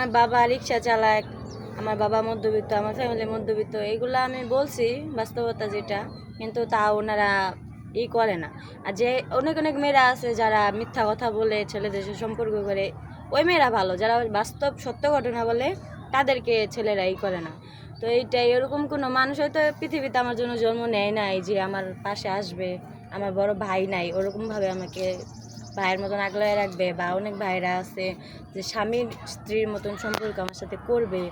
আমার বাবা রিক্সা চালায়, আমার বাবা মধ্যবিত্ত, আমার ফ্যামিলি মধ্যবিত্ত, এইগুলো আমি বলছি বাস্তবতা যেটা, কিন্তু তা ওনারা করে না। আর যে অনেক অনেক মেয়েরা আছে যারা মিথ্যা কথা বলে ছেলেদের সাথে সম্পর্ক করে, ওই মেয়েরা ভালো। যারা বাস্তব সত্য ঘটনা বলে তাদেরকে ছেলেরা করে না। তো এইটাই, এরকম কোনো মানুষ হয়তো পৃথিবীতে আমার জন্য জন্ম নেয় নাই যে আমার পাশে আসবে, আমার বড় ভাই নাই ওরকমভাবে আমাকে ভাইয়ের মতন আগলায় রাখবে, বা অনেক ভাইরা আছে যে স্বামীর স্ত্রীর মতন সম্পর্ক আমার সাথে করবে,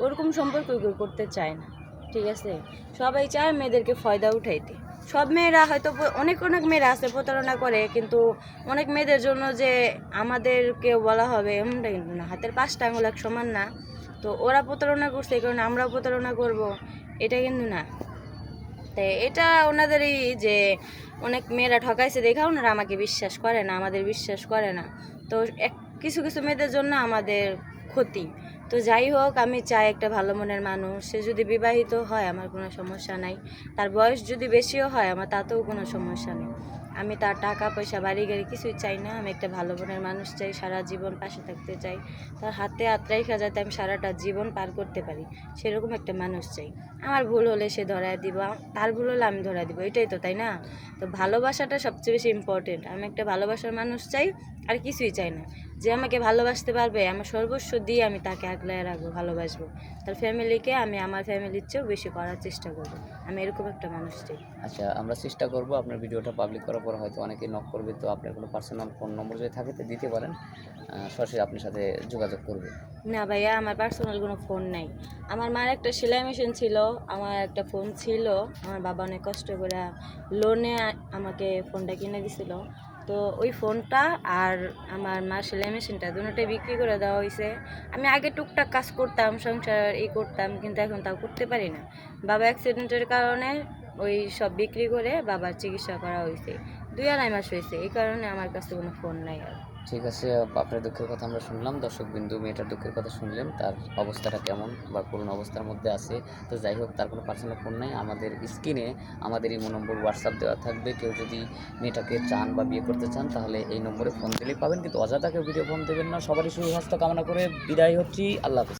ওরকম সম্পর্ক কেউ করতে চায় না। ঠিক আছে, সবাই চায় মেয়েদেরকে ফয়দা উঠাইতে। সব মেয়েরা হয়তো, অনেক অনেক মেয়েরা আছে প্রতারণা করে, কিন্তু অনেক মেয়েদের জন্য যে আমাদেরকে বলা হবে এমনটা কিন্তু না, হাতের 5টা আঙুল এক সমান না। তো ওরা প্রতারণা করছে এই কারণে আমরাও প্রতারণা করব, এটা কিন্তু না। তো এটা ওনাদেরই যে অনেক মেয়েরা ঠকাইছে দেখা ওনারা আমাকে বিশ্বাস করে না, আমাদের বিশ্বাস করে না। তো কিছু কিছু মেয়েদের জন্য আমাদের ক্ষতি। তো যাই হোক, আমি চাই একটা ভালো মনের মানুষ, সে যদি বিবাহিত হয় আমার কোনো সমস্যা নাই, তার বয়স যদি বেশিও হয় আমার তাতেও কোনো সমস্যা নেই। আমি তার টাকা পয়সা বাড়ি গাড়ি কিছুই চাই না, আমি একটা ভালো মনের মানুষ চাই, সারা জীবন পাশে থাকতে চাই, তার হাতে হাত রেখা যাতে আমি সারাটা জীবন পার করতে পারি, সেরকম একটা মানুষ চাই। আমার ভুল হলে সে ধরায় দিব, তার ভুল হলে আমি ধরায় দিব, এটাই তো, তাই না? তো ভালোবাসাটা সবচেয়ে বেশি ইম্পর্টেন্ট। আমি একটা ভালোবাসার মানুষ চাই, আর কিছুই চাই না। যে আমাকে ভালোবাসতে পারবে, আমার সর্বস্ব দিয়ে আমি তাকে আগলায় রাখবো, ভালোবাসবো। তার ফ্যামিলিকে আমি আমার ফ্যামিলির চেয়েও বেশি করার চেষ্টা করবো। আমি এরকম একটা মানুষ চাই। আচ্ছা, আমরা চেষ্টা করব আপনার ভিডিওটা পাবলিক করার পর হয়তো অনেকেই নক করবে, তো আপনার কোনো পার্সোনাল ফোন নম্বর যদি থাকে তো দিতে পারেন, সরাসরি আপনার সাথে যোগাযোগ করবে। না ভাইয়া, আমার পার্সোনাল কোনো ফোন নাই। আমার মার একটা সেলাই মেশিন ছিল, আমার একটা ফোন ছিল। আমার বাবা অনেক কষ্ট করে লোনে আমাকে ফোনটা কিনে দিছিল। তো ওই ফোনটা আর আমার মার সেলাই মেশিনটা দুটোটাই বিক্রি করে দেওয়া হয়েছে। আমি আগে টুকটাক কাজ করতাম, সংসার করতাম, কিন্তু এখন তাও করতে পারি না। বাবা অ্যাক্সিডেন্টের কারণে ওই সব বিক্রি করে বাবার চিকিৎসা করা হয়েছে। 2-2.5 মাস হয়েছে, এই কারণে আমার কাছে কোনো ফোন নাই আর। ঠিক আছে, আপনার দুঃখের কথা আমরা শুনলাম। দর্শকবিন্দু মেয়েটার দুঃখের কথা শুনলেন, তার অবস্থাটা কেমন বা করুণ অবস্থার মধ্যে আছে। তো যাই হোক, তার কোনো পার্সোনাল ফোন নাই। আমাদের স্ক্রিনে আমাদের ইমো নম্বর, হোয়াটসঅ্যাপ দেওয়া থাকবে। কেউ যদি মেয়েটাকে চান বা বিয়ে করতে চান তাহলে এই নম্বরে ফোন দিলেই পাবেন, কিন্তু অযথা কেউ ভিডিও ফোন দেবেন না। সবারই সুস্বাস্থ্য কামনা করে বিদায় হচ্ছি। আল্লাহ হাফেজ।